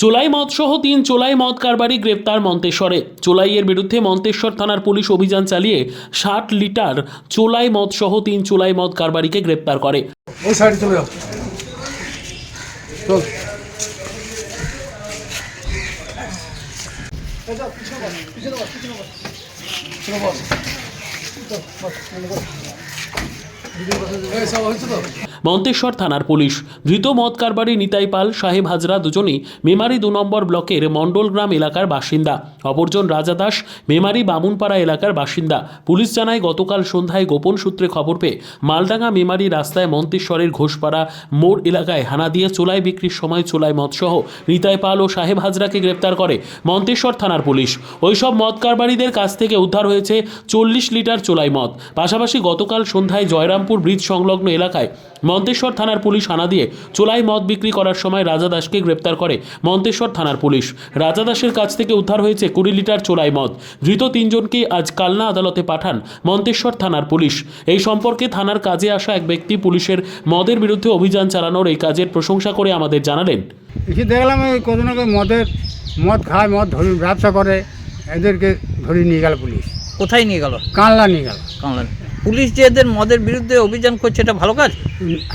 চোলাই মদ সহ 3 চোলাই মদ কারবারি গ্রেপ্তার মন্তেশ্বরে। চোলাইয়ের বিরুদ্ধে মন্তেশ্বর থানার পুলিশ অভিযান চালিয়ে 60 লিটার চোলাই মদ সহ 3 চোলাই মদ কারবারিকে গ্রেপ্তার করে। ওই সাইডে চলে যাও, চল। মন্তেশ্বর থানার পুলিশ ধৃত মদ কারবারি নিতাই পাল, সাহেব হাজরা দুজনই মেমারি 2 নম্বর ব্লকের মণ্ডলগ্রাম এলাকার বাসিন্দা। অপরজন রাজা দাস মেমারি বামুনপাড়া এলাকার বাসিন্দা। পুলিশ জানায় গতকাল সন্ধ্যায় গোপন সূত্রে খবর পেয়ে মালডাঙ্গা মেমারি রাস্তায় মন্তেশ্বরের ঘোষপাড়া মোড় এলাকায় হানা দিয়ে চোলাই বিক্রির সময় চোলাই মদ সহ নিতাই পাল ও সাহেব হাজরাকে গ্রেপ্তার করে মন্তেশ্বর থানার পুলিশ। ওইসব মদ কারবারিদের কাছ থেকে উদ্ধার হয়েছে 40 লিটার চোলাই মদ। পাশাপাশি গতকাল সন্ধ্যায় জয়রামপুর ব্রিজ সংলগ্ন এলাকায় মন্তেশ্বর থানার পুলিশ হানা দিয়ে চোলাই মদ বিক্রি করার সময় রাজা দাসকে গ্রেপ্তার করে মন্তেশ্বর থানার পুলিশ। রাজা দাসের কাছ থেকে উদ্ধার হয়েছে 20 লিটার চোলাই মদ। ধৃত 3 জনকে আজ কালনা আদালতে পাঠান মন্তেশ্বর থানার পুলিশ। এই সম্পর্কে থানার কাজে আসা এক ব্যক্তি পুলিশের মদের বিরুদ্ধে অভিযান চালানোর এই কাজের প্রশংসা করে আমাদের জানালেন। এসে দেখলাম ওই কজনকে মদ খায়, মদ ধরে ব্যবসা করে, এদেরকে ধরে নিয়ে গেল পুলিশ। কোথায় নিয়ে গেল? কানলা নিয়ে গেল। কামলা। পুলিশ যে এদের মদের বিরুদ্ধে অভিযান করছে, এটা ভালো কাজ?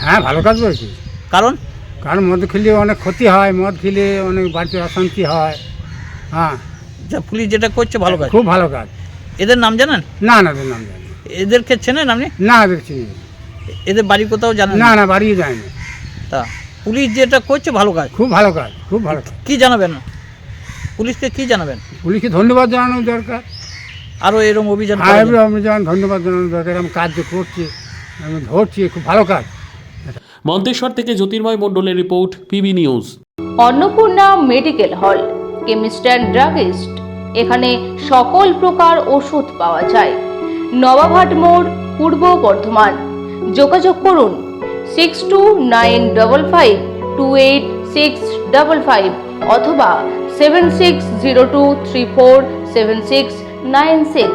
হ্যাঁ, ভালো কাজ করেছি। কারণ মদ খেলে অনেক ক্ষতি হয়, মদ খেলে অনেক বাড়িতে অশান্তি হয়। হ্যাঁ, যা পুলিশ যেটা করছে ভালো কাজ, খুব ভালো কাজ। এদের নাম জানেন? না, এদের নাম জানি না। এদেরকে চেনেন আপনি? না, এদের চিনি না। এদের বাড়ি কোথাও জানেন? না, বাড়িয়ে যায় না। তা পুলিশ যেটা করছে ভালো কাজ, খুব ভালো কাজ, খুব ভালো কাজ। কি জানাবেন পুলিশকে? কি জানাবেন? পুলিশকে ধন্যবাদ জানানো দরকার। আরও এরকম অভিযান হ্যাঁ, অভিযান ধন্যবাদ জানানো দরকার। আমি কাজ যে করছি, আমি ধরছি, খুব ভালো কাজ। মন্তেশ্বর থেকে জ্যোতির্ময় মণ্ডলের report, PB news. Annapurna medical hall, chemist and druggist. এখানে সকল প্রকার ওষুধ পাওয়া যায়। নবাবহাট মোড়, পূর্ব বর্ধমান। যোগাযোগ করুন 6295528655 অথবা 7602347696।